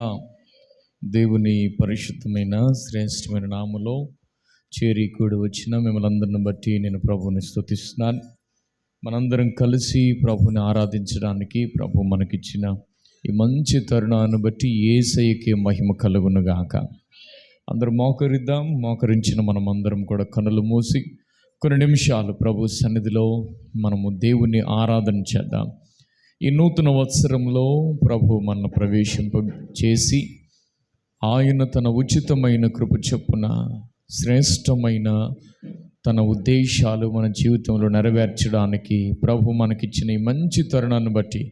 ఆ, దేవుని పరిశుద్ధమైన శ్రేష్టమైన నామములో చేరి కూడి వచ్చిన మిమ్మల్ని అందరిని బట్టి నేను ప్రభువుని స్తుతిస్తున్నాను. మనందరం కలిసి ప్రభుని ఆరాధించడానికి ప్రభు మనకిచ్చిన ఈ మంచి తరుణాన్ని బట్టి యేసయ్యకే మహిమ కలుగునుగాక. అందరూ మోకరిద్దాం. మోకరించిన మనమందరం కూడా కనులు మూసి కొన్ని నిమిషాలు ప్రభు సన్నిధిలో మనము దేవుని ఆరాధన చేద్దాం. ఈ నూతన వత్సరంలో ప్రభు మన ప్రవేశింప చేసి ఆయన తన ఉచితమైన కృప చొప్పున శ్రేష్టమైన తన ఉద్దేశాలు మన జీవితంలో నెరవేర్చడానికి ప్రభు మనకిచ్చిన ఈ మంచి తరుణాన్ని బట్టి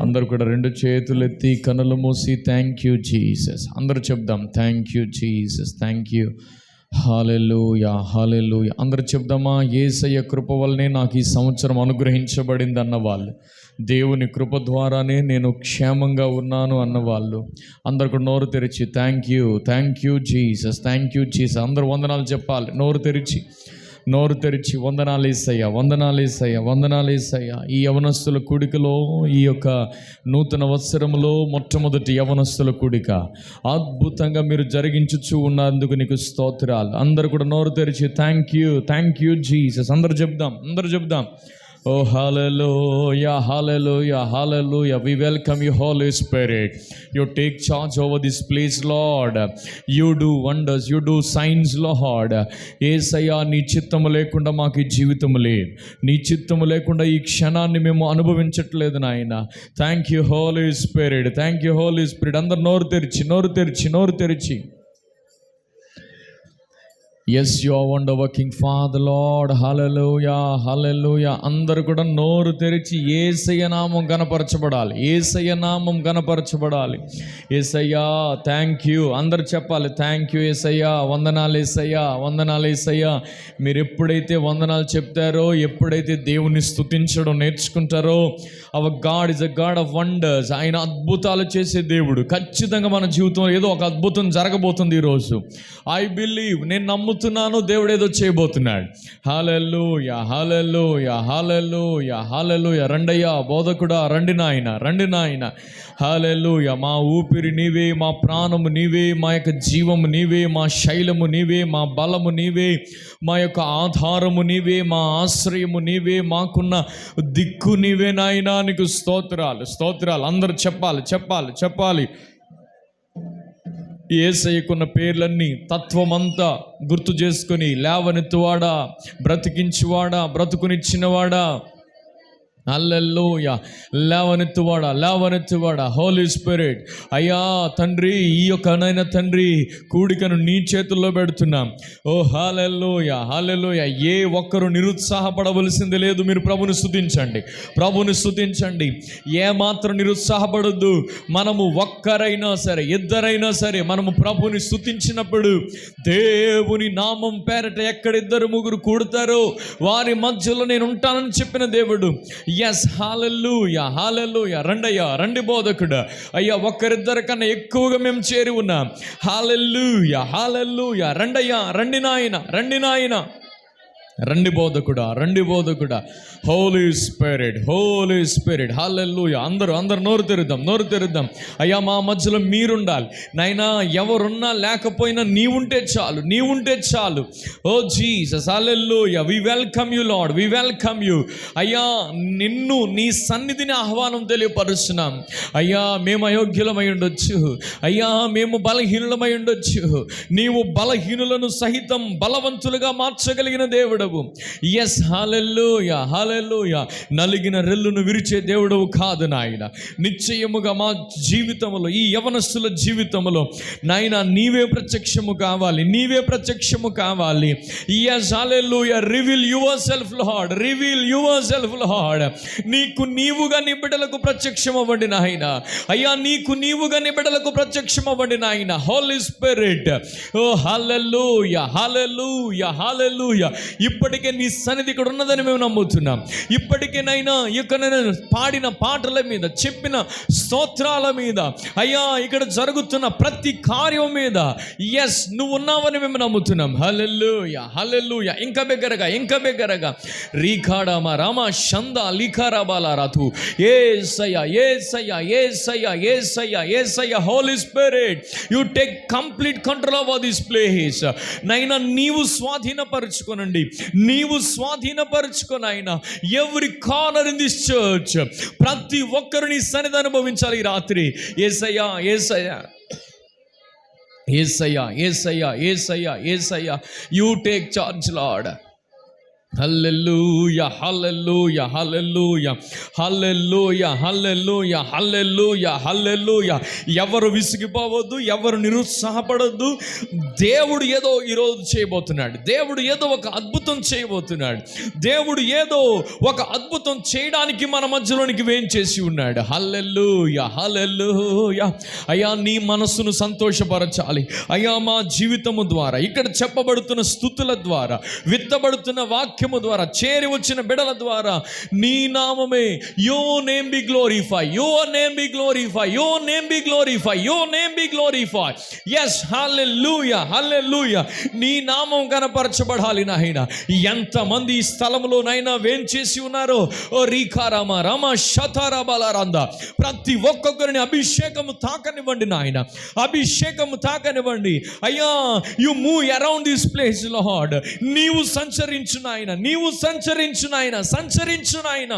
అందరూ కూడా రెండు చేతులు ఎత్తి కనులు మూసి థ్యాంక్ యూ జీసస్ అందరూ చెప్దాం. Thank you Jesus, thank you, hallelujah hallelujah. అందరూ చెప్దామా? యేసయ్య కృప వల్లనే నాకు ఈ సంవత్సరం అనుగ్రహించబడింది అన్నవాళ్ళు, దేవుని కృప ద్వారానే నేను క్షేమంగా ఉన్నాను అన్నవాళ్ళు అందరు కూడా నోరు తెరిచి thank you Jesus, thank you Jesus అందరూ వందనాలు చెప్పాలి. నోరు తెరిచి వందనాలు యేసయ్యా, వందనాలు యేసయ్యా, వందనాలు యేసయ్యా. ఈ యవనస్తుల కూడికలో, ఈ యొక్క నూతన వత్సరంలో మొట్టమొదటి యవనస్తుల కూడిక అద్భుతంగా మీరు జరిగించుచూ ఉన్నందుకు నీకు స్తోత్రాలు. అందరు కూడా నోరు తెరిచి థ్యాంక్ యూ జీసస్ అందరు చెప్దాం. Oh hallelujah, hallelujah, hallelujah. We welcome you, Holy Spirit. You take charge over this place, Lord. You do wonders, you do signs, Lord. యేసయ్యా, నీ చిత్తము లేకుండా మాకు ఈ జీవితము లేదు. నీ చిత్తము లేకుండా ఈ క్షణాన్ని మేము అనుభవించట్లేదు నాయన. Thank you holy spirit, thank you holy spirit. అందరు నోరు తెరిచి yes you are wonder working father lord. Hallelujah hallelujah. అందరూ కూడా నోరు తెరిచి యేసయ్య నామం గణపరచబడాలి, యేసయ్య నామం గణపరచబడాలి. యేసయ్యా థ్యాంక్ యూ అందరు చెప్పాలి. థ్యాంక్ యూ యేసయ్యా, వందనాలు యేసయ్యా, వందనాలు యేసయ్యా. మీరు ఎప్పుడైతే వందనాలు చెప్తారో, ఎప్పుడైతే దేవుని స్తుతించడం నేర్చుకుంటారో, our god is a god of wonders. ఆయన అద్భుతాలు చేసే దేవుడు. ఖచ్చితంగా మన జీవితంలో ఏదో ఒక అద్భుతం జరగబోతుంది ఈరోజు. ఐ బిలీవ్, నేను నమ్ముతున్నాను, దేవుడు ఏదో చేయబోతున్నాడు. హల్లెలూయా హల్లెలూయా హల్లెలూయా హల్లెలూయా. రండయ్యా బోధకుడా, రండి నాయన. హల్లెలూయా. మా ఊపిరి నీవే, మా ప్రాణము నీవే, మా యొక్క జీవము నీవే, మా శైలము నీవే, మా బలము నీవే, మా యొక్క ఆధారము నీవే, మా ఆశ్రయము నీవే, మాకున్న దిక్కు నీవే నాయనా. నీకు స్తోత్రాలు. అందరూ చెప్పాలి. యేసయ్యకున్న పేర్లన్నీ తత్వమంతా గుర్తు చేసుకొని, లేవనెత్తువాడా, బ్రతికించువాడా, బ్రతుకునిచ్చినవాడా, హల్లెలూయా, లేవనెత్తువాడా, హోలీ స్పిరిట్. అయ్యా తండ్రి, ఈ యొక్క నైనా తండ్రి కూడికను నీ చేతుల్లో పెడుతున్నాం. ఓ హల్లెలూయా. ఏ ఒక్కరు నిరుత్సాహపడవలసింది లేదు. మీరు ప్రభుని స్తుతించండి. ఏ మాత్రం నిరుత్సాహపడొద్దు. మనము ఒక్కరైనా సరే, ఇద్దరైనా సరే, మనము ప్రభుని స్తుతించినప్పుడు దేవుని నామం పేరట ఎక్కడిద్దరు ముగ్గురు కూడతారో వారి మధ్యలో నేను ఉంటానని చెప్పిన దేవుడు. ఎస్ హల్లెలూయా. రండి బోధకుడు. అయ్యా ఒక్కరిద్దరి కన్నా ఎక్కువగా మేము చేరి ఉన్నాం. హల్లెలూయా. రండి నాయన. రండి బోధకుడా. Holy spirit hallelujah. అందరూ నోరు తెరుద్దాం. అయ్యా మా మధ్యలో మీరుండాలి నాయనా. ఎవరున్నా లేకపోయినా నీవుంటే చాలు. Oh Jesus hallelujah. We welcome you lord, we welcome you. అయ్యా నిన్ను, నీ సన్నిధిని ఆహ్వానం తెలియపరుస్తున్నాం. అయ్యా మేము అయోగ్యులమై ఉండొచ్చు, అయ్యా మేము బలహీనులమై ఉండొచ్చు. నీవు బలహీనులను సహితం బలవంతులుగా మార్చగలిగిన దేవుడు. ఎస్ హల్లెలూయా. నలిగిన రెల్లును విరిచే దేవుడవు కాదు నాయన. నిశ్చయముగా మా జీవితంలో, ఈ యవనస్తుల జీవితంలో నాయన నీవే ప్రత్యక్షము కావాలి. Yes hallelujah. Reveal yourself lord. నీకు నీవుగా నీ బిడ్డలకు ప్రత్యక్షమవ్వండి నాయన. అయ్యా నీకు నీవుగా నీ బిడ్డలకు ప్రత్యక్షమవ్వండి నాయన. హోలీ స్పిరిట్. ఓ హల్లెలూయా. ఇప్పటికే నీ సన్నిధి ఇక్కడ ఉన్నదని మేము నమ్ముతున్నాం. ఇప్పటికేనైనా ఇక్కడ నేను పాడిన పాటల మీద, చెప్పిన స్తోత్రాల మీద, అయ్యా ఇక్కడ జరుగుతున్న ప్రతి కార్యం మీద ఎస్ నువ్వు ఉన్నావని మేము నమ్ముతున్నాం. హల్లెలూయా, హల్లెలూయా. ఇంకా బిగ్గరగా రీఖాడామా రామ షంద లిఖారాబాల రాతు యేసయ్యా యేసయ్యా యేసయ్యా యేసయ్యా యేసయ్యా. Holy spirit you take complete control over this place. నైనా నీవు స్వాధీనపరచుకోనండి, నీవు స్వాధీనపరచుకోనైనా every corner in this church. ప్రతి ఒక్కరు నీ సన్నిధి అనుభవించాలి ఈ రాత్రి. యేసయ్యా యేసయ్యా యేసయ్యా యేసయ్యా యేసయ్యా యేసయ్యా. You take charge lord. Hallelujah hallelujah hallelujah hallelujah hallelujah hallelujah hallelujah. ఎవరు విసిగిపోవద్దు, ఎవరు నిరుత్సాహపడద్దు. దేవుడు ఏదో ఈరోజు చేయబోతున్నాడు. దేవుడు ఏదో ఒక అద్భుతం చేయబోతున్నాడు. దేవుడు ఏదో ఒక అద్భుతం చేయడానికి మన మధ్యలోనికి వేంచేసి ఉన్నాడు. హల్లెలూయా హల్లెలూయా. అయ్యా నీ మనసును సంతోషపరచాలి అయ్యా. మా జీవితము ద్వారా, ఇక్కడ చెప్పబడుతున్న స్తుతుల ద్వారా, విత్తబడుతున్న వాక్యము ద్వారా, చేరి వచ్చిన బిడల ద్వారా నీ నామమే, your name be glorified, your name be glorified, your name be glorified, your name be glorified. Yes, hallelujah hallelujah. నీ నామం కనపరచబడాలి నాయన. ఎంతమంది ఈ స్థలంలో నైనా వేంచేసి ఉన్నారో ఓ రీఖారామ రామ శతారాబాలారంద. ప్రతి ఒక్కొక్కరిని అభిషేకము తాకనివ్వండి నాయన, అభిషేకము తాకనివ్వండి అయ్యా. You move around this place lord. నీవు సంచరించు నాయన, నీవు సంచరించు నాయన, సంచరించు నాయన.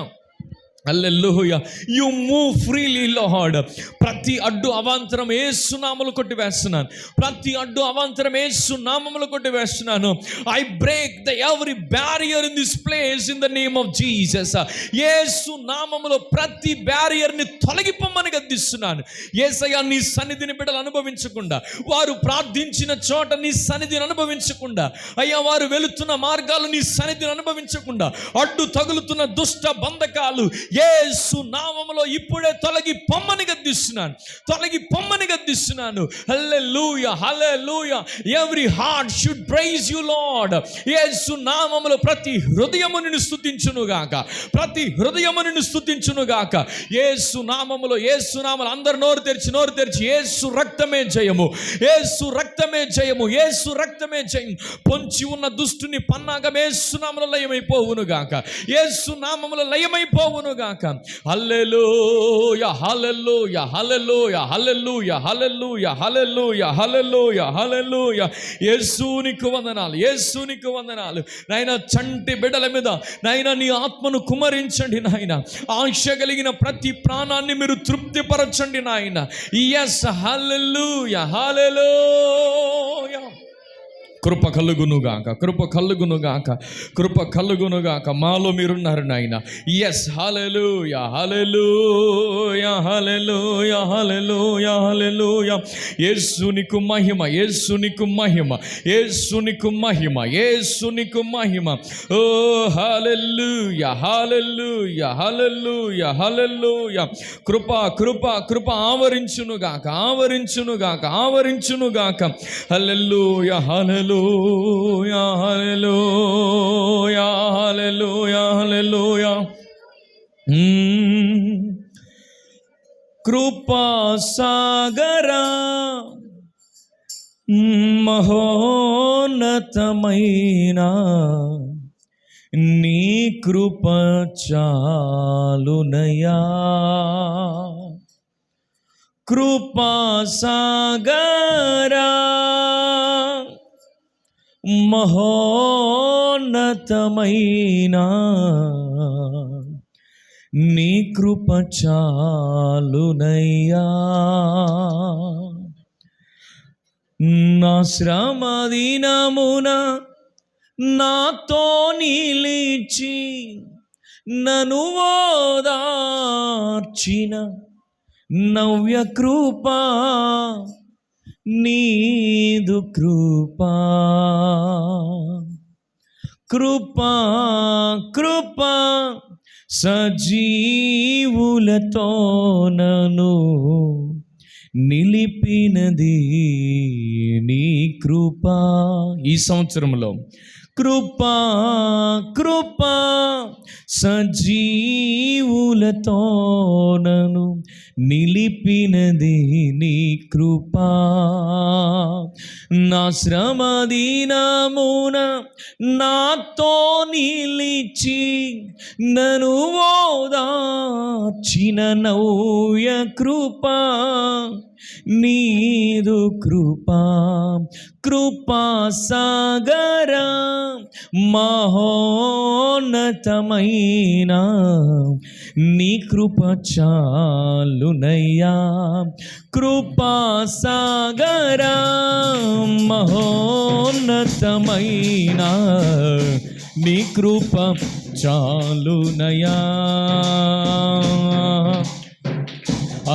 Hallelujah. You move freely lord. ప్రతి అడ్డు అవాంతరం యేసు నామములో కొట్టివేస్తున్నాను. ప్రతి అడ్డు అవాంతరం యేసు నామములో కొట్టివేస్తున్నాను. I break the every barrier in this place in the name of Jesus. యేసు నామములో ప్రతి బ్యారియర్ని తొలగిపోమని గద్దిస్తున్నాను. యేసయ్యా నీ సన్నిధిని బిడ్డలు అనుభవించకుండా, వారు ప్రార్థించిన చోట నీ సన్నిధిని అనుభవించకుండా, అయ్యా వారు వెళుతున్న మార్గాలు నీ సన్నిధిని అనుభవించకుండా, అడ్డు తగులుతున్న దుష్ట బంధకాలు యేసు నామములో ఇప్పుడే తొలగి పొమ్మని గద్దిస్తున్నాను, తొలగి పొమ్మని గద్దిస్తున్నాను. Hallelujah hallelujah. Every heart should praise you lord. యేసు నామములో ప్రతి హృదయము నిన్ను స్తుతించును గాక, ప్రతి హృదయము నిన్ను స్తుతించును గాక. యేసు నామములో, యేసు నామములో అందరూ నోరు తెరిచి యేసు రక్తమే జయము, యేసు రక్తమే జయము, యేసు రక్తమే జయం. పొంచి ఉన్న దుష్టుని పన్నాగం యేసు నామములో లయమైపోవును గాక, యేసు నామములో లయమైపోవును గాక. హల్లెలూయా hallelujah hallelujah hallelujah hallelujah hallelujah hallelujah హల్లెలూయా. యేసునికి వందనాలు, యేసునికి వందనాలు నాయన. చంటి బిడ్డల మీద నాయన నీ ఆత్మను కుమరించండి నాయన. ఆశ కలిగిన ప్రతి ప్రాణాన్ని మీరు తృప్తిపరచండి నాయన. yes హల్లెలూయా హల్లెలూయా. కృప కలుగునుగాక, కృప కలుగునుగాక, కృప కలుగునుగాక. మాలో మీరున్నారు నాయన. ఎస్ హల్లెలూయా హల్లెలూయా హల్లెలూయా హల్లెలూయా హల్లెలూయా. యేసునికి మహిమ, యేసునికి మహిమ, యేసునికి మహిమ, యేసునికి మహిమ. ఓ హల్లెలూయా హల్లెలూయా హల్లెలూయా హల్లెలూయా. కృప కృప కృప ఆవరించునుగాక, ఆవరించునుగాక, ఆవరించునుగాక. హల్లెలూయా హల్లెలూయా హల్లెలూయా హల్లెలూయా హల్లెలూయా. కృపా సాగరా మహోన్నతమైన నీ కృప చాలునయా. కృపా సాగరా మహోన్నతమైన నీ కృప చాలునయ్యా. నా శ్రమ దినమున నాతో నిలిచి నన్ను ఓదార్చిన నవ్య కృపా నీదు కృపా. కృపా కృపా సజీవులతో నన్ను నిలిపినది నీ కృపా. ఈ సంవత్సరంలో కృపా కృపా సజీవులతో నన్ను నిలిపినది నీ కృపా. నా శ్రమ దినమున నాతో నిలిచి నన్ను ఓదార్చిన నవ్య కృపా. నీదు కృపా కృపా సాగర మహోన్నతమైన నీ కృప చాలునయ్యా. కృపా సాగర మహోన్నతమైన నీ కృప చాలునయ్యా.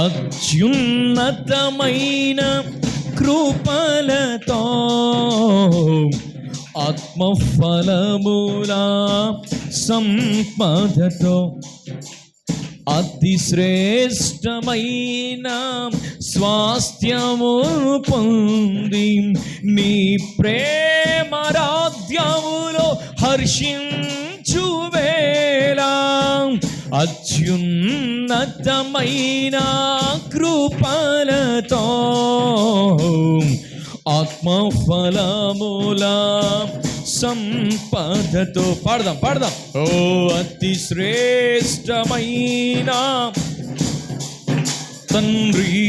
అత్యున్నతమైన కృపలతో ఆత్మఫలముల సంపదతో అతి శ్రేష్టమైన స్వాస్థ్యము పొంది నీ ప్రేమ రాజ్యములో హర్షించు వేళ అత్యున్నతమైన కృపలతో ఆత్మఫలముల సంపదతో పాడదాం. ఓ అతి శ్రేష్టమైన తండ్రి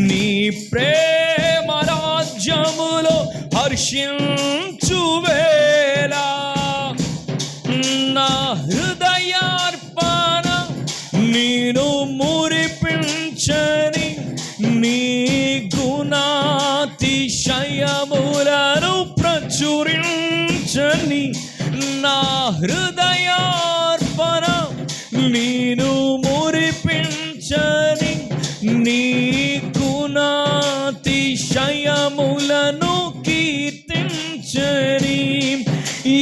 నీ ప్రేమ రాజ్యములో హర్షించు వేళ నా హృదయార్పణ నేను మురిపించని నీ గుణాతిశయములను ప్రచురించని నా హృదయార్పణ నేను మురిపించని నీ గుణాతిశయములను కీర్తించని ఏ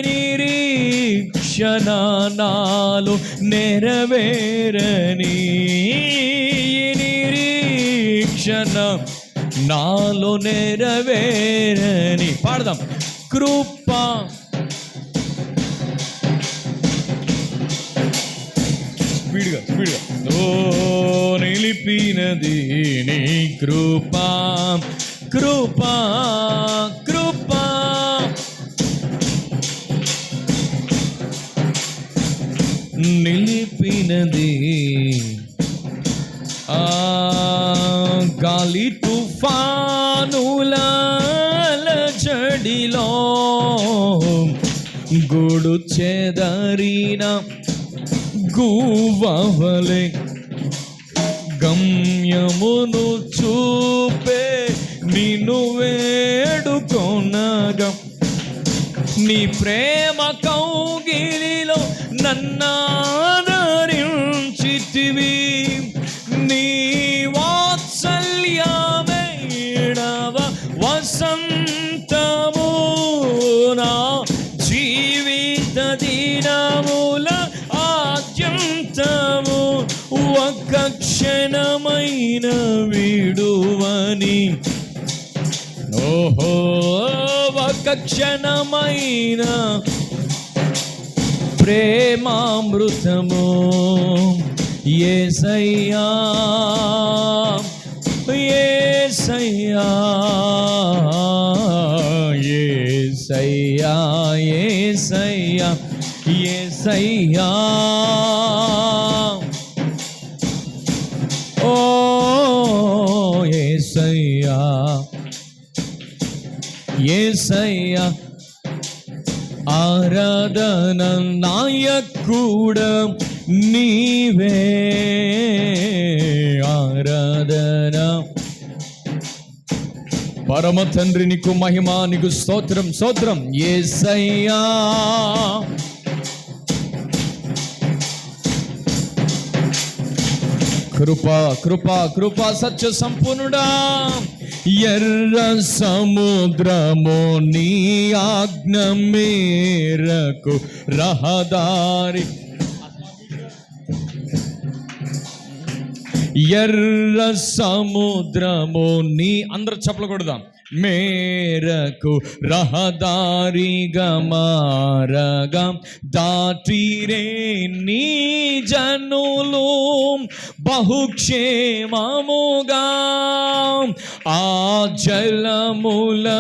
నిరీక్షణ నాలో నెరవేరని నిరీక్షణ నాలో నెరవేరని పాడదాం. కృపా స్పీడ్గా ఓ నిలిపినది నీ కృపా కృపా కృపా నిలిపినది. గాలి తుఫానుల జడిలో గూడు చెదరిన గువ్వవలె గమ్యమును చూపే నిన్ను వేడుకొనగా నీ ప్రేమ కౌగిలిలో నన్నాదరించితివి. నీ వాత్సల్యమేడవ వసంతము నా జీవిత దినముల ఆద్యంతము ఒక్క క్షణమైన విడువని. ఓహో ఒక్క క్షణమైన ప్రేమామృతము యేసయ్యా యేసయ్యా యేసయ్యా యేసయ్యా యేసయ్యా ఓ యేసయ్యా యేసయ్యా. ఆరాధన నాయకుడా నీవే ఆరాధన. పరమ తండ్రి నీకు మహిమ, నీకు స్తోత్రం స్తోత్రం యేసయ్యా. కృపా కృపా కృపా సత్య సంపూర్ణుడా. ఎర్ర సముద్రము నీ ఆజ్ఞ మేరకు రహదారి ఎర్ర సముద్రము నీ అందరూ చప్పలు కొడదాం. మేరకు రహదారిగా మారగా దాటిరే నీ జనులు బహుక్షేమముగా. ఆ జలములలోనే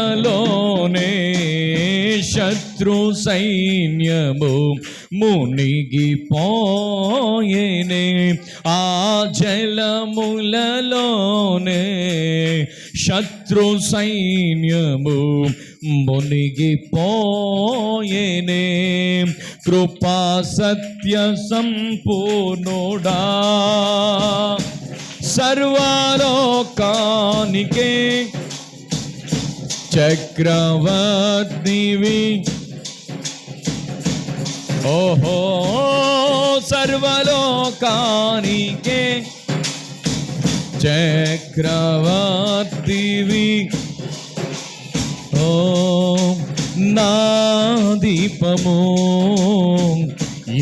శత్రు సైన్యము మునిగిపోయేనే. ఆ జలములలోనే శత్రు సైన్యము మునిగిపోయేనే. కృపా సత్య సంపూర్ణుడా సర్వలోకానికే చక్రవర్తివి. ఓహో సర్వలోకానికే చక్రవర్తివి. ఓ నా దీపము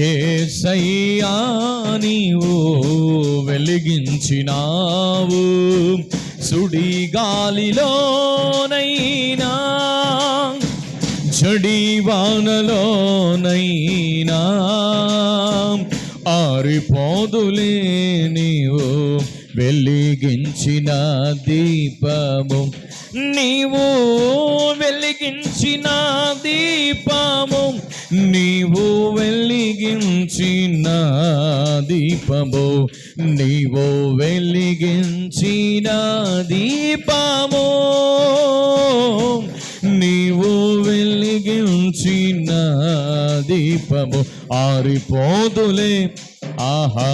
యేసయ్యా నీవు వెలిగించినావు. సుడిగాలిలోనైనా జడివానలోనైనా ఆరిపోదులే నీవు వెలిగించిన దీపము. నీవు వెలిగించిన దీపము, నీవు వెలిగించిన దీపము, నీవు వెలిగించిన దీపము, నీవు వెలిగించిన దీపము ఆరిపోదులే. ఆహా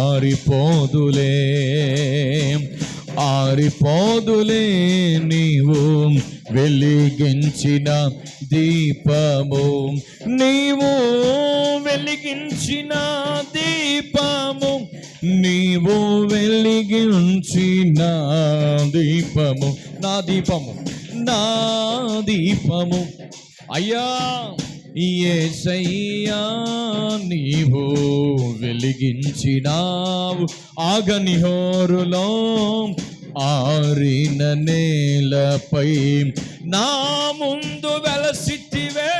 ఆరిపోదులే, ఆరిపోదులే నీవు వెలిగించిన దీపము. నీవు వెలిగించిన దీపము, నీవు వెలిగించిన దీపము. నా దీపము, నా దీపము అయ్యా యేసయ్యా నీవు వెలిగించినావు. ఆగనిహోరులో ఆరిన నేలపై నా ముందు వెలసితివే.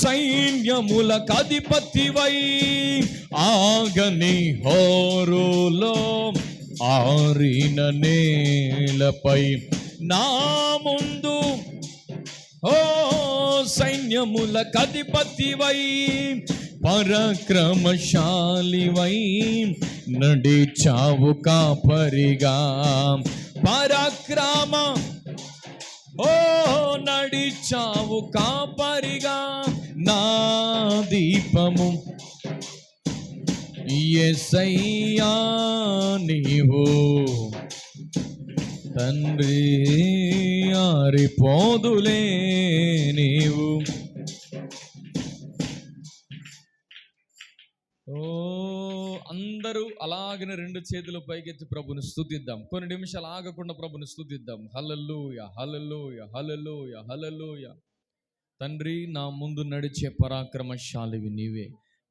సైన్యములకు అధిపతివై ఆగనిహోరులో ఆరిన నేలపై నా ముందు ఓ సైన్యములకు అధిపతివై పరాక్రమశాలివై నడిచావు కాపరిగా. పరాక్రమ ఓ నడిచావు కాపరిగా. నా దీపము యేసయ్యా నీవు తండ్రి ఆరిపోదులే నీవు. ఓ అందరూ అలాగనే రెండు చేతులు పైకెత్తి ప్రభుని స్తుతిద్దాం. కొన్ని నిమిషాలు ఆగకుండా ప్రభుని స్తుతిద్దాం. హల్లెలూయా హల్లెలూయా హల్లెలూయా హల్లెలూయా. తండ్రి, నా ముందు నడిచే పరాక్రమశాలివి నీవే,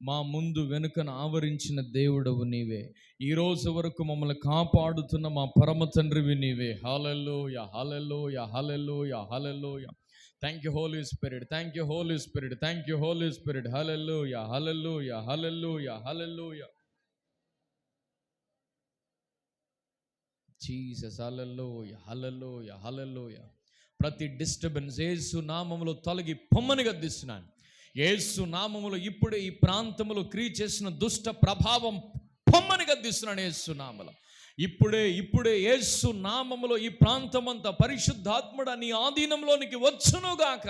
మా ముందు వెనుకను ఆవరించిన దేవుడవు నీవే, ఈ రోజు వరకు మమ్మల్ని కాపాడుతున్న మా పరమ తండ్రివి నీవే. Hallelujah hallelujah hallelujah hallelujah. Thank you holy spirit, thank you holy spirit, thank you holy spirit. Hallelujah hallelujah hallelujah hallelujah. Jesus hallelujah hallelujah hallelujah. ప్రతి డిస్టర్బెన్స్ యేసు నామములో తొలగి పొమ్మని గద్దిస్తున్నాను. యేసు నామములో ఇప్పుడే ఈ ప్రాంతములో క్రియ చేసిన దుష్ట ప్రభావం పొమ్మని గద్దిస్తున్నాను. యేసు నామములో ఇప్పుడే యేసు నామములో ఈ ప్రాంతమంతా పరిశుద్ధాత్ముడు నీ ఆధీనంలోనికి వచ్చునుగాక.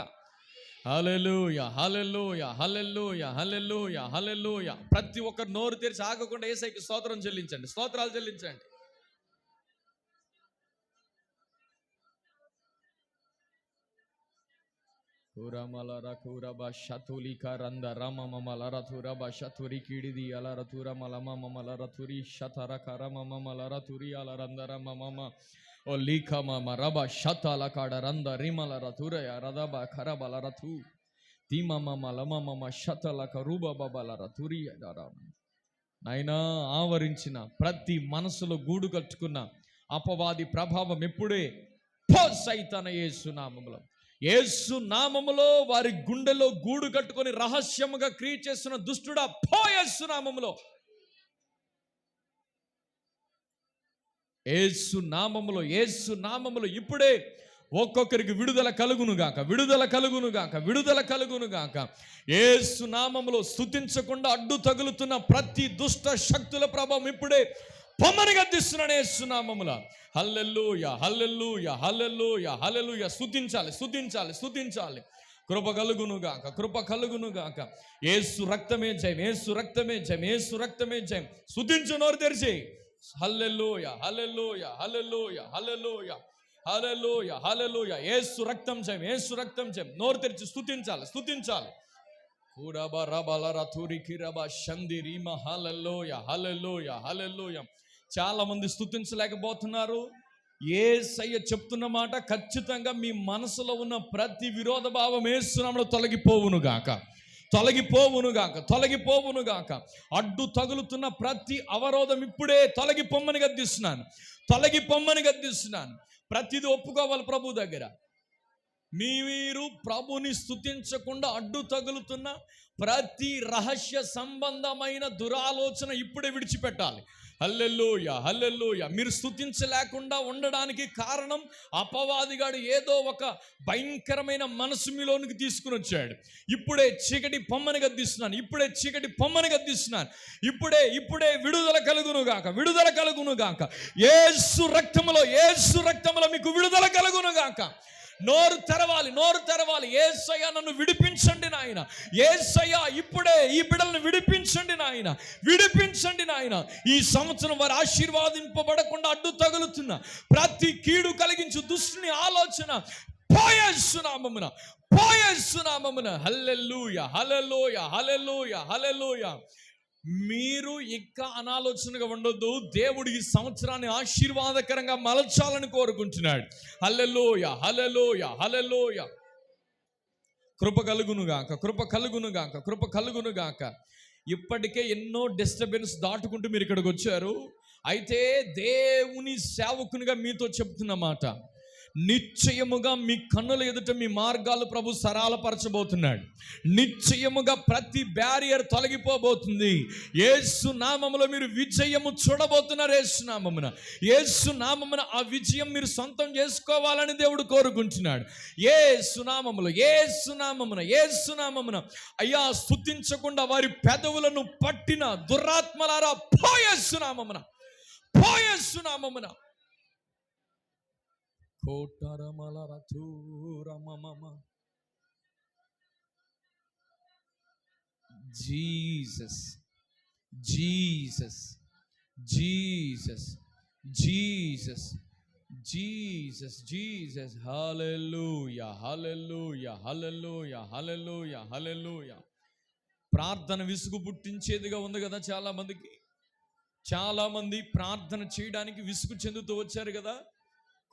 హల్లెలూయా హల్లెలూయా హల్లెలూయా హల్లెలూయా హల్లెలూయా. ప్రతి ఒక్కరు నోరు తెరిచి ఆగకుండా యేసయ్యకి స్తోత్రం చెల్లించండి, స్తోత్రాలు చెల్లించండి. Kuramala Kuraba Shatulika Randa Rama Mamalara Turaba Shaturi Kidi Alara Tura Malama Mamalara Turi Shatara Karama Mamalara Turi Alarandara Mama Olika Mama Raba Shatala Kadaranda Rimala Tura Radaba Karabala Ratu Tima Mama Lama Mama Shatala Karuba Babala Turi Daram నాయనా ఆవరించిన ప్రతి మనసులో గూడు కట్టుకున్న అపవాది ప్రభావం ఎప్పుడే పో సైతాన యేసు నామములో, యేసు నామములో వారి గుండెలో గూడు కట్టుకొని రహస్యముగా క్రియ చేస్తున్న దుష్టుడా పో యేసు నామములో, యేసు నామములో, యేసు నామములో ఇప్పుడే ఒక్కొక్కరికి విడుదల కలుగునుగాక, విడుదల కలుగునుగాక, విడుదల కలుగునుగాక. యేసు నామములో స్తుతించకుండా అడ్డు తగులుతున్న ప్రతి దుష్ట శక్తుల ప్రభావం ఇప్పుడే పొమ్మని గద్దిస్తున్నాను యేసు నామములో. హల్లెలూయా, హల్లెలూయా, హల్లెలూయా, హల్లెలూయా. స్తుతించాలి, స్తుతించాలి, స్తుతించాలి. కృప కలుగునుగాక, కృప కలుగునుగాక. యేసు రక్తమే జయం, యేసు రక్తమే జయం, యేసు రక్తమే జయం. స్తుతించు, నోరు తెరిచి. హల్లెలూయా, హల్లెలూయా, హల్లెలూయా, హల్లెలూయా, హల్లెలూయా, హల్లెలూయా. యేసు రక్తం జయం, యేసు రక్తం జయం. నోరు తెరిచి స్తుతించాలి, స్తుతించాలి. కూరబా రబల రతురికి రబ షందిరిమ. హల్లెలూయా, హల్లెలూయా, హల్లెలూయా. చాలా మంది స్తుతించలేకపోతున్నారు. యేసయ్య చెప్తున్న మాట ఖచ్చితంగా మీ మనసులో ఉన్న ప్రతి విరోధ భావం యేసు నామములో తొలగిపోవునుగాక, తొలగిపోవునుగాక, తొలగిపోవునుగాక. అడ్డు తగులుతున్న ప్రతి అవరోధం ఇప్పుడే తొలగిపోమ్మని గద్దిస్తున్నాను, తొలగిపోమ్మని గద్దిస్తున్నాను. ప్రతిదీ ఒప్పుకోవాలి ప్రభు దగ్గర. మీరు ప్రభుని స్తుతించకుండా అడ్డు తగులుతున్న ప్రతి రహస్య సంబంధమైన దురాలోచన ఇప్పుడే విడిచిపెట్టాలి. హల్లెలూయా, హల్లెలూయా. మీరు స్తుతించలేకుండా ఉండడానికి కారణం అపవాదిగాడు ఏదో ఒక భయంకరమైన మనసు మీలోనికి తీసుకుని వచ్చాడు. ఇప్పుడే చీకటి పొమ్మని గద్దిస్తున్నాను, ఇప్పుడే చీకటి పొమ్మని గద్దిస్తున్నాను. ఇప్పుడే ఇప్పుడే విడుదల కలుగునుగాక, విడుదల కలుగునుగాక. యేసు రక్తములో, యేసు రక్తములో మీకు విడుదల కలుగునుగాక. నోరు తెరవాలి, నోరు తెరవాలి. యేసయ్య నన్ను విడిపించండి నాయన, యేసయ్య ఇప్పుడే ఈ బిడ్డలను విడిపించండి నాయన, విడిపించండి నాయన. ఈ సంవత్సరం వారు ఆశీర్వాదింపబడకుండా అడ్డు తగులుతున్న ప్రతి కీడు కలిగించు దుష్టుని ఆలోచన పోయేస్తున్నామమున, పోయేస్తున్నామమున. హల్లెలూయా, హల్లెలూయా, హల్లెలూయా, హల్లెలూయా. మీరు ఇంకా అనాలోచనగా ఉండొద్దు. దేవుడు ఈ సంవత్సరాన్ని ఆశీర్వాదకరంగా మలచాలని కోరుకుంటున్నాడు. హల్లెలూయా, హల్లెలూయా, హల్లెలూయా. కృప కలుగునుగాక, కృప కలుగునుగాక, కృప కలుగునుగాక. ఇప్పటికే ఎన్నో డిస్టర్బెన్స్ దాటుకుంటూ మీరు ఇక్కడికి వచ్చారు. అయితే దేవుని సేవకునిగా మీతో చెప్తున్న మాట, నిశ్చయముగా మీ కన్నుల ఎదుట మీ మార్గాలు ప్రభు సరళపరచబోతున్నాడు. నిశ్చయముగా ప్రతి బ్యారియర్ తొలగిపోబోతుంది. యేసు నామములో మీరు విజయము చూడబోతున్నారు. యేసు నామమున, యేసు నామమున ఆ విజయం మీరు సొంతం చేసుకోవాలని దేవుడు కోరుకుంటున్నాడు. యేసు నామములో, యేసు నామమున, యేసు నామమున. అయ్యా, స్తుతించకుండా వారి పెదవులను పట్టిన దురాత్మలారా పో యేసు నామమున, పో యేసు నామమున. Jesus, Jesus, Jesus, Jesus, Jesus, Jesus. Hallelujah, hallelujah, hallelujah, hallelujah, hallelujah. ప్రార్థన విసుగు పుట్టించేదిగా ఉంది కదా చాలా మందికి. చాలా మంది ప్రార్థన చేయడానికి విసుగు చెందుతూ వచ్చారు కదా.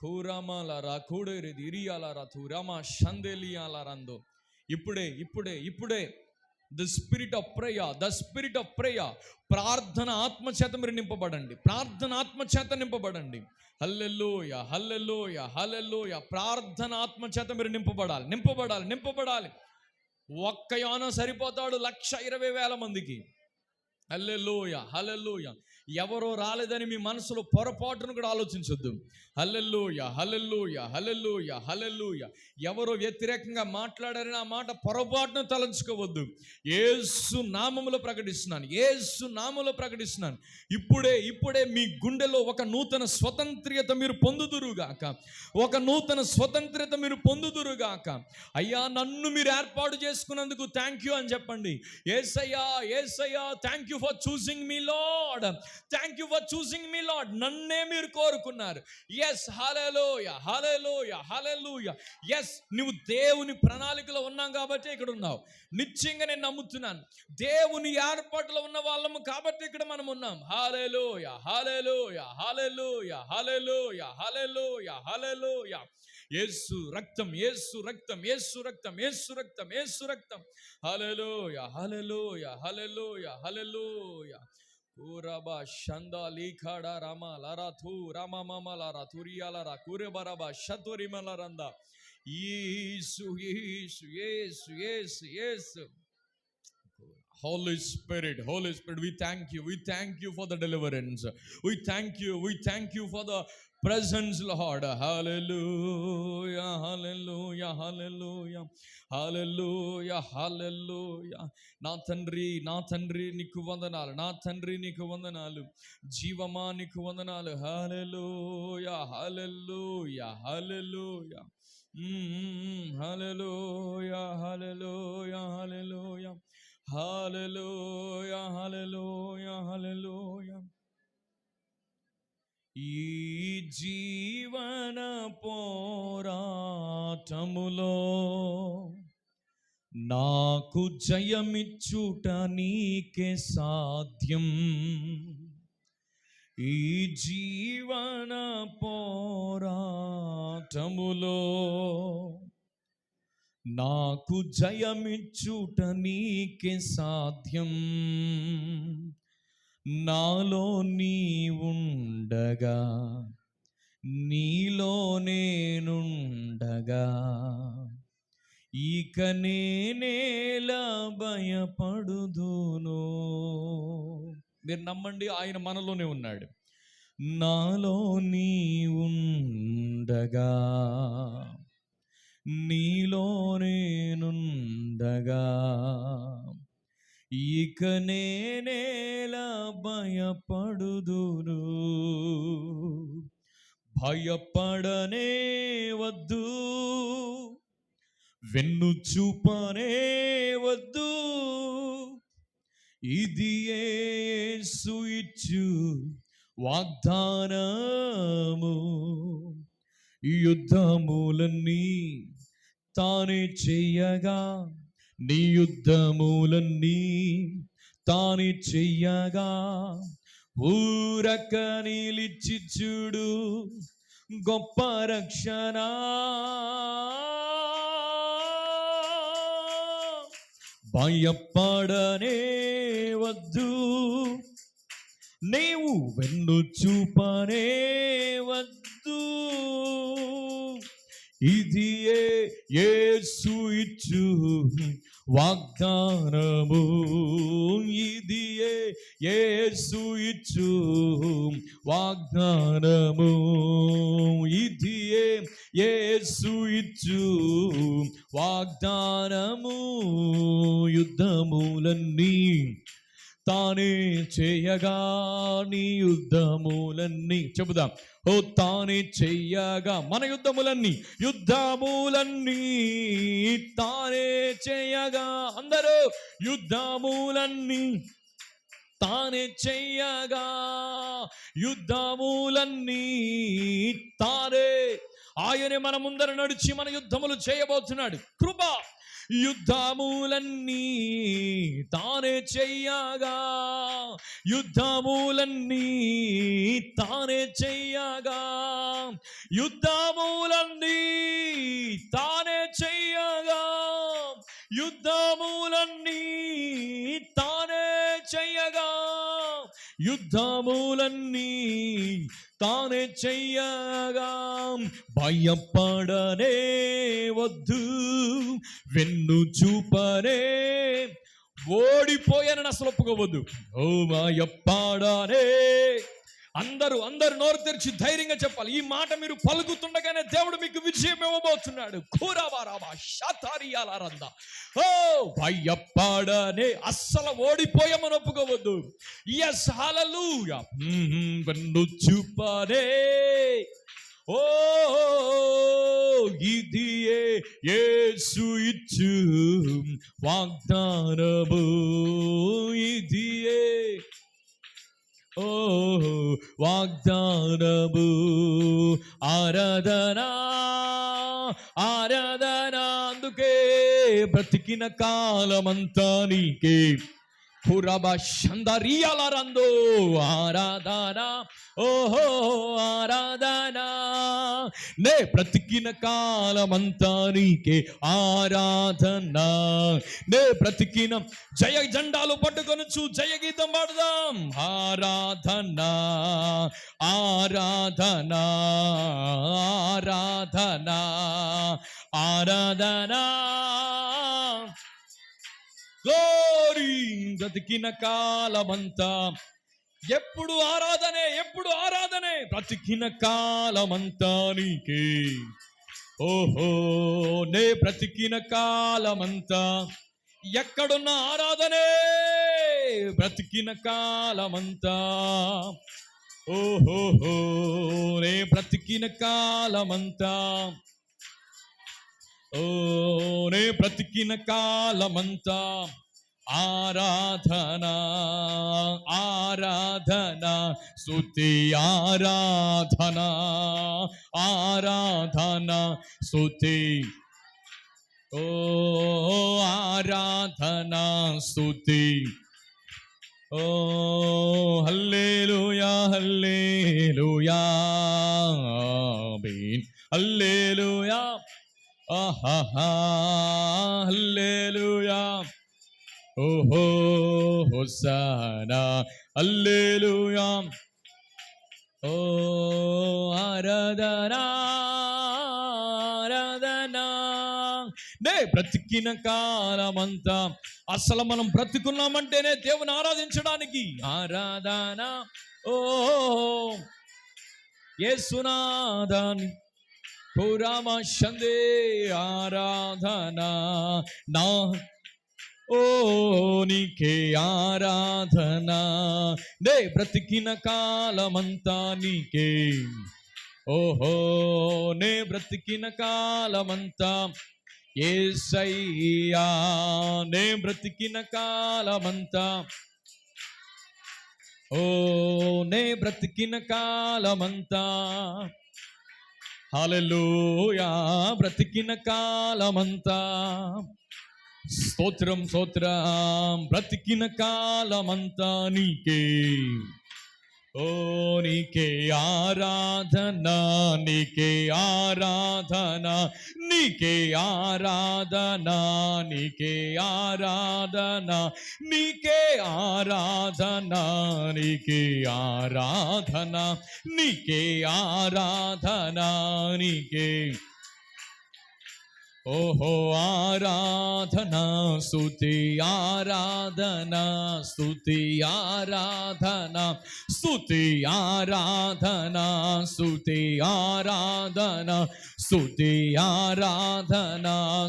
కూరామాలారా కూడేరేది ఇరియాలారా తూరామా షందేలియాలారందో. ఇప్పుడే ఇప్పుడే ఇప్పుడే the spirit of prayer, the spirit of prayer. ప్రార్థన ఆత్మచేత మీరు నింపబడండి, ప్రార్థన ఆత్మచేత నింపబడండి. హల్లెలూయా, హల్లెలూయా, హల్లెలూయా. ప్రార్థన ఆత్మచేత మీరు నింపబడాలి, నింపబడాలి, నింపబడాలి. ఒక్క యోన సరిపోతాడు 1,20,000 మందికి. హల్లెలూయా, హల్లెలూయా. ఎవరో రాలేదని మీ మనసులో పొరపాటును కూడా ఆలోచించొద్దు. హల్లెలూయా, హల్లెలూయా, హల్లెలూయా, హల్లెలూయా. ఎవరో వ్యతిరేకంగా మాట్లాడారని ఆ మాట పొరపాటును తలంచుకోవద్దు. యేసు నామములో ప్రకటిస్తున్నాను, యేసు నామములో ప్రకటిస్తున్నాను. ఇప్పుడే ఇప్పుడే మీ గుండెలో ఒక నూతన స్వతంత్రత మీరు పొందుదురుగాక, ఒక నూతన స్వతంత్రత మీరు పొందుదురుగాక. అయ్యా, నన్ను మీరు ఏర్పాటు చేసుకున్నందుకు థ్యాంక్ యూ అని చెప్పండి. యేసయ్యా, యేసయ్యా, thank you for choosing me lord, thank you for choosing me lord. నన్నే మీరు కోరుకున్నారు. ఎస్, హల్లెలూయా, హల్లెలూయా, హల్లెలూయా. ఎస్, నువ్వు దేవుని ప్రణాళికలో ఉన్నాం కాబట్టి ఇక్కడ ఉన్నావు. నిశ్చయంగా నేను నమ్ముతున్నాను, దేవుని ఏర్పాటులో ఉన్న వాళ్ళము కాబట్టి ఇక్కడ మనం ఉన్నాం. హల్లెలూయా, హల్లెలూయా, హల్లెలూయా, హల్లెలూయా, హల్లెలూయా, హల్లెలూయా. యేసు రక్తం, యేసు రక్తం, యేసు రక్తం, యేసు రక్తం, యేసు రక్తం. హల్లెలూయా, hallelujah, hallelujah, hallelujah. Kuraba shanda likada rama lara tu rama mama lara turiya lara kure baraba shaturi malaranda. Yesu, Yesu, Yesu, Yesu, Yesu. Holy Spirit, we thank you for the deliverance. We thank you for the presence, Lord. Hallelujah, hallelujah, hallelujah, hallelujah, hallelujah. నా తండ్రి నీకు వందనాలు, నా తండ్రి నీకు వందనాలు, జీవమా నీకు వందనాలు. హల్లెలూయా, hallelujah, hallelujah, hallelujah, hallelujah, hallelujah, hallelujah, hallelujah, హల్లెలూయా. ఈ జీవన పోరాటములో నాకు జయమిచ్చుట నీకే సాధ్యం. ఈ జీవన పోరాటములో నాకు జయమిచ్చుట నీకే సాధ్యం. నాలో నీవుండగా, నీలో నేనుండగా, ఇక నేనేలా భయపడుదును. మీరు నమ్మండి, ఆయన మనలోనే ఉన్నాడు. నాలో నీవుండగా, నీలో నేనుండగా, ఇక నేనేలా భయపడుదును. భయపడనే వద్దు, వెన్ను చూపనే వద్దు. ఇది యేసు ఇచ్చు వాగ్దానము. యుద్ధములన్నీ తానే చెయ్యగా, నీ యుద్ధములన్నీ తానే చెయ్యగా, ఊరక నిలిచి చూడు గొప్ప రక్షణ. భయపడనే వద్దు, నీవు వెన్ను చూపనే వద్దు. ఇది యేసు ఇచ్చు వాగ్దానము. ఇది యేసు ఇచ్చు వాగ్దానము. ఇది యేసు ఇచ్చు వాగ్దానము. యుద్ధములన్నీ తానే చేయగా, నీ యుద్ధములన్నీ చెబుదాం. ఓ తానే చెయ్యగా, మన యుద్ధములన్నీ తానే చేయగా. అందరూ యుద్ధములన్నీ తానే చెయ్యగా, యుద్ధములన్నీ తానే. ఆయనే మన ముందర నడిచి మన యుద్ధములు చేయబోతున్నాడు. కృప. యుద్ధములన్నీ తానే చెయ్యగా, యుద్ధములన్నీ తానే చెయ్యగా, యుద్ధములన్నీ తానే చెయ్యగా, యుద్ధములన్నీ తానే చెయ్యగా, యుద్ధములన్నీ తానే చెయ్యగా. భయపడనే వద్దు, వెన్ను చూపనే. ఓడిపోయానని అసలు ఒప్పుకోవద్దు. ఓ భయపడనే. అందరూ నోరు తెరిచి ధైర్యంగా చెప్పాలి. ఈ మాట మీరు పలుకుతుండగానే దేవుడు మీకు విజయం ఇవ్వబోతున్నాడు. కూరవారాబా శాతారియాలారందా. ఓ భయపడనే. అస్సలు ఓడిపోయామని ఒప్పుకోవద్దు. యెస్, హల్లెలూయా. వెన్ను చూపనే. ఓ ఇది యేసు ఇచ్చు వాగ్దానము. ఇది ఓ వాగ్దానము. ఆరాధన ఆరాధన. అందుకే బ్రతికిన కాలమంతా నీకే పురబ షందరియాలరందో ఆరాధన, ఓహో ఆరాధన. నే బ్రతికిన కాలమంతా నీకే ఆరాధన. నే బ్రతికిన జయ జెండాలు పట్టుకొనుచు జయ గీతం పాడదాం. ఆరాధన ఆరాధన ఆరాధన ఆరాధన. గ్లోరీ. బ్రతికిన కాలమంతా ఎప్పుడు ఆరాధనే, ఎప్పుడు ఆరాధనే. బ్రతికిన కాలమంతా నీకే, ఓహో నే బ్రతికిన కాలమంతా ఎక్కడున్న ఆరాధనే. బ్రతికిన కాలమంతా, ఓహోహో నే బ్రతికిన కాలమంతా, ఓ నే బ్రతికిన కాలమంతా ఆరాధన ఆరాధన స్తుతి ఆరాధన ఆరాధన స్తుతి, ఓ ఆరాధన స్తుతి, ఓ హల్లెలూయా హల్లెలూయా ఆమేన్ హల్లెలూయా ఆహా హల్లెలూయా, ఓహో హోసన్నా హల్లెలూయా, ఓ ఆరాధన ఆరాధన. నే బ్రతికిన కాలమంతా, అసలు మనం బ్రతికున్నామంటేనే దేవుని ఆరాధించడానికి ఆరాధన. ఓ యేసునాథాని పురామ షందే ఆరాధన నా, ఓ నీకే ఆరాధన. నే బ్రతికిన కాలమంతా నీకే, ఓహో నే బ్రతికిన కాలమంతా యేసయ్యా. నే బ్రతికిన కాలమంతా, ఓ నే బ్రతికిన కాలమంతా హల్లెలూయా. బ్రతికిన కాలమంతా స్తోత్రం స్తోత్రం. బ్రతికిన కాలమంతా నీకే, ఓ నీకే ఆరాధన నీకే ఆరాధన నీకే ఆరాధన నీకే ఆరాధన నీకే ఆరాధన నీకే ఆరాధన నీకే ఆరాధన నీకే, ఓహో ఆరాధన స్తుతి ఆరాధన స్తుతి ఆరాధన స్తుతి ఆరాధన స్తుతి ఆరాధన స్తుతి ఆరాధన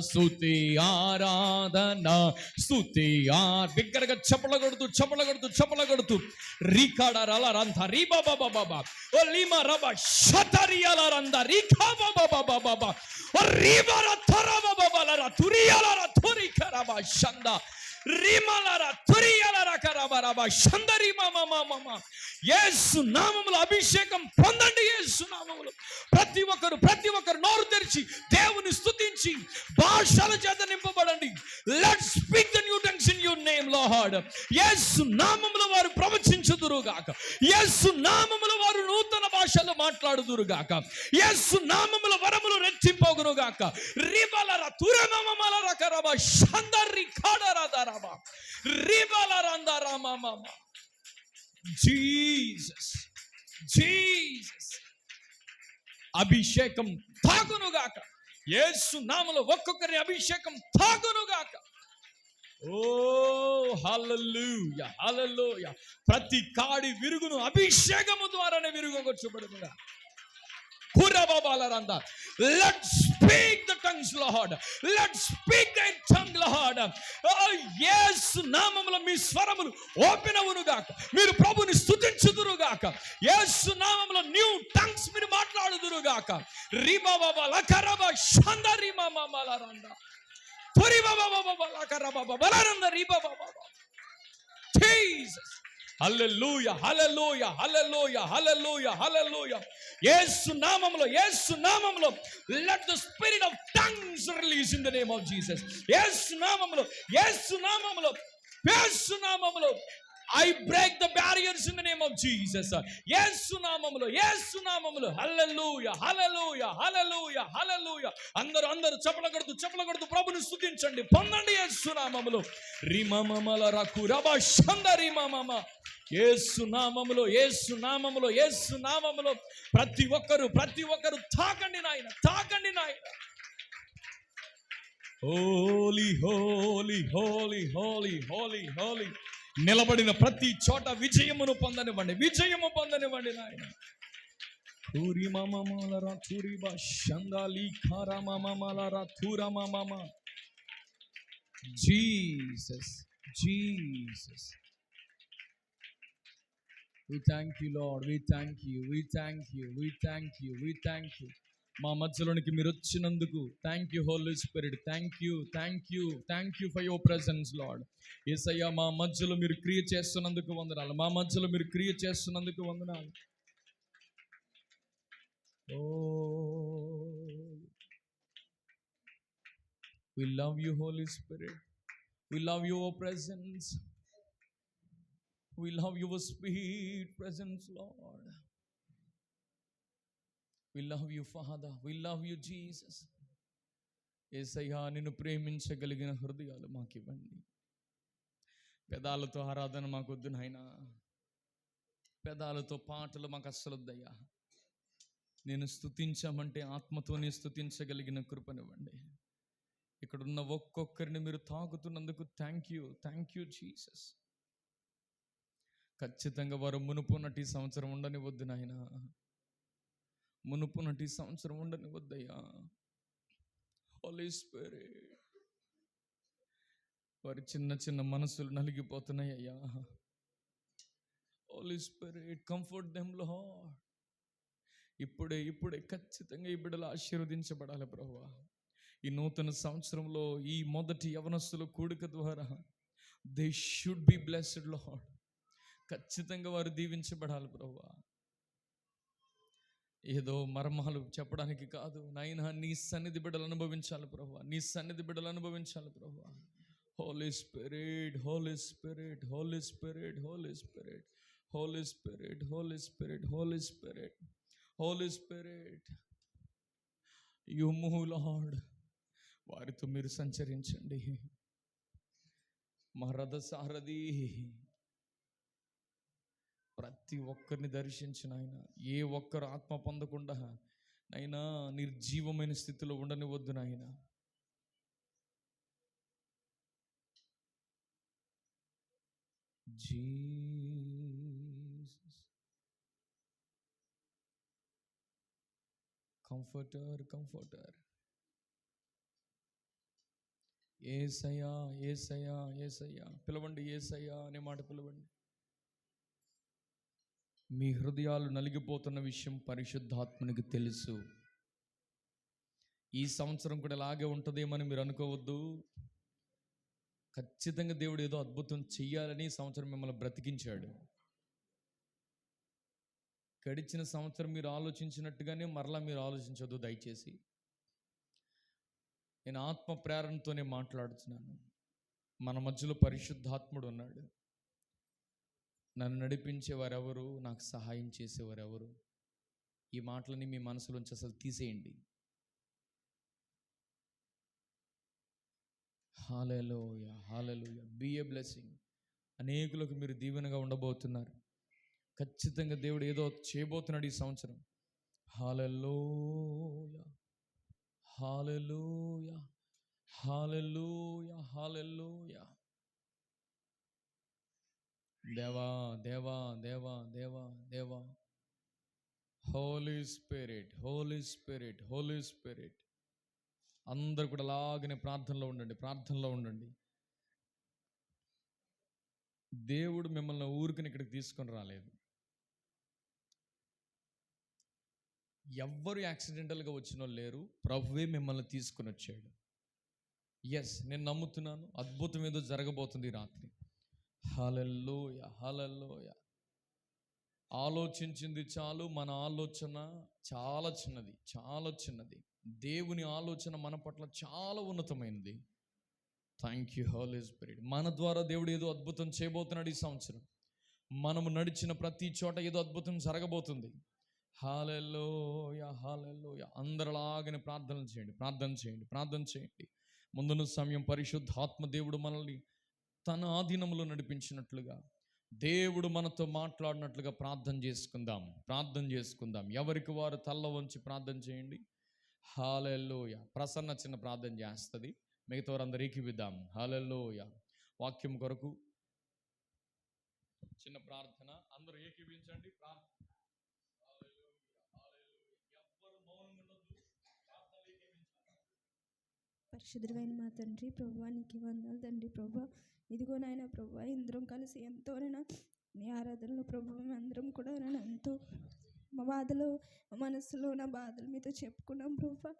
స్తుతి ఆరాధన స్తుతి బిగ్గరగా చప్పల కొడుతూ రీకాడారాల రంధ రీ బాబా బాబా ఓ లీమా రబా షతరియాల రంధ రీఖా బాబా బాబా ఓ రీబార థరబా బాబాల తురియాల తురి కరబా షంద రీమాల తురియాల కరబా రబా షందరి మామా. యేసు నామములో అభిషేకం పొందండి. యేసు నామములో ప్రతి ఒక్కరు నోరు తెరిచి దేవుని స్తుతించి భాషల చేత నింపబడండి. Let's speak the new tongues in your name lord. యేసు నామములో వారు ప్రవచించుదురుగాక, యేసు నామములో వారు నూతన భాషలు మాట్లాడుదురుగాక, యేసు నామములో వరములు రెచ్చిపోగునుగాక. రిబలర తురమమమలర కరబ షందరి ఖాడరదరబ రిబలరందరమమ. జీసస్ జీసస్ అభిషేకం తాగునుగాక. యేసు నామములో ఒక్కొక్కరి అభిషేకం తాగునుగాక. ఓ హల్లెలూయా హల్లెలూయా. ప్రతి కాడి విరుగును అభిషేకము ద్వారానే విరుగొచ్చుబడునుగా. Let's speak the tongues, Lord. Let's speak the tongue, Lord. యేసు నామములో మీ స్వరములు ఓపెన్ అవునుగాక. మీరు ప్రభుని స్తుతించుదురుగాక. యేసు నామములో న్యూ టంగ్స్ మీరు మాట్లాడుదురుగాక. రిబా బాబా లకరబ షందరి మామమలరంద తురి బాబా బాబా లకరబ బలరంద రిబా బాబా. Jesus hallelujah hallelujah hallelujah hallelujah హల్లెలూయా. యేసు నామములో let the spirit of tongues release in the name of Jesus. యేసు నామములో యేసు నామములో I break the barriers in the name of Jesus. యేసు నామములో హల్లెలూయా hallelujah hallelujah hallelujah. అందరూ చప్పట్లు కొడుతూ ప్రభుని స్తుతించండి. పొందండి యేసు నామములో. రిమమమల రకురబ షందరి మమమ. యేసు నామములో ప్రతి ఒక్కరు తాకండి నాయన. హోలీ హోలీ హోలీ హోలీ హోలీ హోలీ. నిలబడిన ప్రతి చోట విజయము పొందనివ్వండి నాయన. పూరి మమమలరా పూరి బషందాలి ఖారా మమమలరా థూరా మమమ. Jesus. We thank you, Lord. We thank you. మా మధ్యలోనికి మీరు వచ్చినందుకు thank you holy spirit. Thank you for your presence lord. యేసయ్యా, మా మధ్యలో మీరు క్రియ చేస్తున్నందుకు వందనాలు. We love you, Holy Spirit. We love your presence. We love your sweet presence, Lord. We love you, Father. We love you, Jesus. యేసయ్యా, నిన్ను ప్రేమించగలిగిన హృదయాలు మాకు ఇవ్వండి. పెదాలతో ఆరాధన మాకొద్దు నాయనా. పెదాలతో పాటలు మాకు అస్సలొద్దయ్యా. నేను స్తుతించామంటే ఆత్మతోనే స్తుతించగలిగిన కృపనివ్వండి. ఇక్కడున్న ఒక్కొక్కరిని మీరు తాకుతున్నందుకు థ్యాంక్ యూ జీసస్. ఖచ్చితంగా వారు మునుపున్నటి సంవత్సరం ఉండనివద్దు నాయనా. ఉండనివద్దయ్యా. హోలీ స్పిరిట్, వారి చిన్న మనసులు నలిగిపోతున్నాయ్యా. Holy spirit, comfort them lord. ఇప్పుడే ఖచ్చితంగా ఈ బిడ్డలు ఆశీర్వదించబడాలి ప్రభువా. ఈ నూతన సంవత్సరంలో ఈ మొదటి యవనస్తుల కూడిక ద్వారా they should be blessed lord. ఖచ్చితంగా వారు దీవించబడాలి ప్రభువా. ఏదో మర్మాలు చెప్పడానికి కాదు నాయనా, నీ సన్నిధి బిడ్డలు అనుభవించాలి ప్రభువా. Holy spirit, you move lord. వారితో మీరు సంచరించండి. మా రథ సారథి ప్రతి ఒక్కరిని దర్శించిన ఆయన. ఏ ఒక్కరు ఆత్మ పొందకుండా నైనా నిర్జీవమైన స్థితిలో ఉండనివద్దు నాయన. Jesus, comforter. యేసయ్యా పిలవండి. యేసయ్యా అనే మాట పిలవండి. మీ హృదయాలు నలిగిపోతున్న విషయం పరిశుద్ధాత్మనికి తెలుసు. ఈ సంవత్సరం కూడా ఇలాగే ఉంటుందేమని మీరు అనుకోవద్దు. ఖచ్చితంగా దేవుడు ఏదో అద్భుతం చెయ్యాలని ఈ సంవత్సరం మిమ్మల్ని బ్రతికించాడు. గడిచిన సంవత్సరం మీరు ఆలోచించినట్టుగానే మరలా మీరు ఆలోచించొద్దు దయచేసి. నేను ఆత్మ ప్రేరణతోనే మాట్లాడుతున్నాను. మన మధ్యలో పరిశుద్ధాత్ముడు ఉన్నాడు. నన్ను నడిపించేవారెవరు, నాకు సహాయం చేసేవారెవరు? ఈ మాటలని మీ మనసులోంచి అసలు తీసేయండి. హల్లెలూయా, బీ ఏ బ్లెస్సింగ్. అనేకులకు మీరు దీవెనగా ఉండబోతున్నారు. ఖచ్చితంగా దేవుడు ఏదో చేయబోతున్నాడు ఈ సంవత్సరం. హల్లెలూయా. దేవా. హోలీ స్పిరిట్. అందరు కూడా అలాగనే ప్రార్థనలో ఉండండి. దేవుడు మిమ్మల్ని ఊరికని ఇక్కడికి తీసుకొని రాలేదు. ఎవ్వరు యాక్సిడెంటల్గా వచ్చిన వాళ్ళు లేరు. ప్రభువే మిమ్మల్ని తీసుకొని వచ్చాడు. నేను నమ్ముతున్నాను అద్భుతం ఏదో జరగబోతుంది రాత్రి. హల్లెలూయా. ఆలోచించింది చాలు. మన ఆలోచన చాలా చిన్నది. దేవుని ఆలోచన మన పట్ల చాలా ఉన్నతమైనది. Thank you holy spirit. మన ద్వారా దేవుడు ఏదో అద్భుతం చేయబోతున్నాడు ఈ సంవత్సరం. మనము నడిచిన ప్రతి చోట ఏదో అద్భుతం జరగబోతుంది. హల్లెలూయా, హల్లెలూయా. అందరిలాగానే ప్రార్థన చేయండి. ముందున్న సమయం పరిశుద్ధాత్మ దేవుడు మనల్ని తన ఆధీనంలో నడిపించినట్లుగా, దేవుడు మనతో మాట్లాడినట్లుగా ప్రార్థన చేసుకుందాం. ఎవరికి వారు తల్ల వంచి ప్రార్థన చేయండి. హల్లెలూయా. ప్రసన్న చిన్న ప్రార్థన చేస్తుంది, మిగతా వారందరూ ఏకీవిద్దాం. హల్లెలూయా. వాక్యం కొరకు చిన్న ప్రార్థన, అందరూ ఏకీవించండి. పరిశుద్ధమైన మా తండ్రి ప్రభువా, నీకు వందనాలు తండ్రి ప్రభువా. ఇదిగో నాయన ప్రభువా, ఇందరం కలిసి ఎంతోనైనా నీ ఆరాధనలో ప్రభువా అందరం కూడా నేను ఎంతో మా బాధలు, మా మనసులో నా బాధలు మీతో చెప్పుకున్నాం ప్రభువా.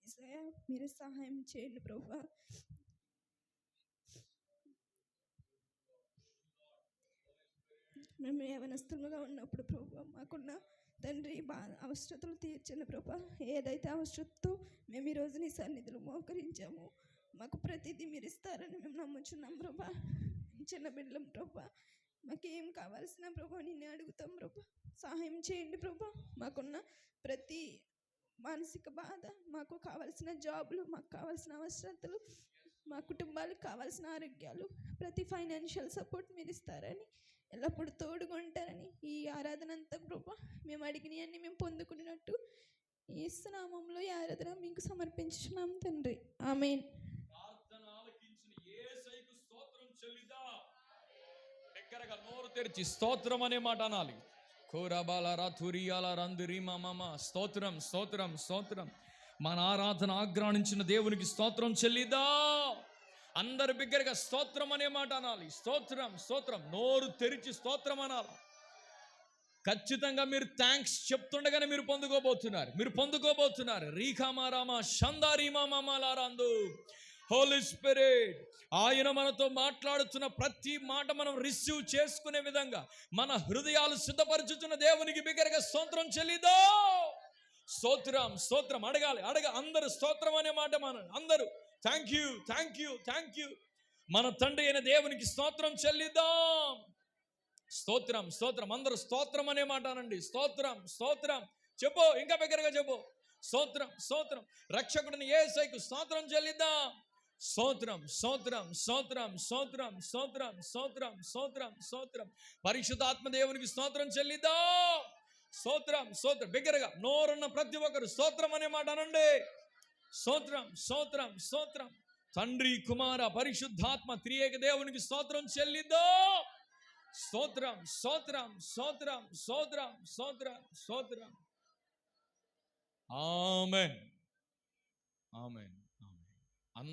యేసయ్యా, మీరు సహాయం చేయండి ప్రభువా. మేము యవనస్తులుగా ఉన్నప్పుడు ప్రభువా మాకున్న తండ్రి అవసరతలు తీర్చండి ప్రభా. ఏదైతే అవసరతతో మేము ఈరోజు నీ సన్నిధిలో మోకరించాము, మాకు ప్రతిదీ మీరు ఇస్తారని మేము నమ్ముచున్నాం ప్రభా. చిన్న బిడ్డలం ప్రభా, మాకేం కావాల్సిన ప్రభా నిన్నే అడుగుతాం ప్రభా. సహాయం చేయండి ప్రభా. మాకున్న ప్రతి మానసిక బాధ, మాకు కావాల్సిన జాబులు, మాకు కావాల్సిన అవసరతలు, మా కుటుంబాలకు కావాల్సిన ఆరోగ్యాలు, ప్రతి ఫైనాన్షియల్ సపోర్ట్ మీరు ఇస్తారని, ఎల్లప్పుడూ తోడుగా ఉంటారని, ఈ ఆరాధన అంతా ప్రభా మేము అడిగినవన్నీ మేము పొందుకున్నట్టు యేసు నామములో ఈ ఆరాధన మీకు సమర్పించుచున్నాం తండ్రి. ఆమేన్. ప్రార్థన ఆలకించిన యేసయ్యకు స్తోత్రం చెల్లిదా. దగ్గరగా నోరు తెరిచి స్తోత్రం అనే మాట అనాలి. కోరబాలరా తురియాల రందురి మామ. స్తోత్రం. మన ఆరాధన ఆగ్రహించిన దేవునికి స్తోత్రం చెల్లిదా. అందరు బిగ్గరగా స్తోత్రం అనే మాట అనాలి. స్తోత్రం. నోరు తెరిచి స్తోత్రం అనాలి. ఖచ్చితంగా మీరు థ్యాంక్స్ చెప్తుండగానే మీరు పొందుకోబోతున్నారు. రీఖామారామా షందారీమామాలారాందు. హోలీ స్పిరిట్ ఆయన మనతో మాట్లాడుతున్న ప్రతి మాట మనం రిసీవ్ చేసుకునే విధంగా మన హృదయాలు సిద్ధపరచుతున్న దేవునికి బిగ్గరగా స్తోత్రం చెల్లిదో. స్తోత్రం అడగాలి. అందరూ స్తోత్రం అనే మాట అందరూ థ్యాంక్ యూ మన తండ్రి అయిన దేవునికి స్తోత్రం చెల్లిద్దాం. స్తోత్రం అందరూ స్తోత్రం అనే మాట అనండి. స్తోత్రం చెప్పు, ఇంకా బిగ్గరగా చెప్పు. స్తోత్రం రక్షకుడిని యేసయ్యకు స్తోత్రం చెల్లిద్దాం. స్తోత్రం పరిశుద్ధాత్మ దేవునికి స్తోత్రం చెల్లిద్దాం. స్తోత్రం బిగ్గరగా నోరున్న ప్రతి ఒక్కరు స్తోత్రం అనే మాట అనండి. స్తోత్రం తండ్రి కుమార పరిశుద్ధాత్మ త్రియేక దేవునికి స్తోత్రం చెల్లిద్దాం. స్తోత్రం ఆమేన్.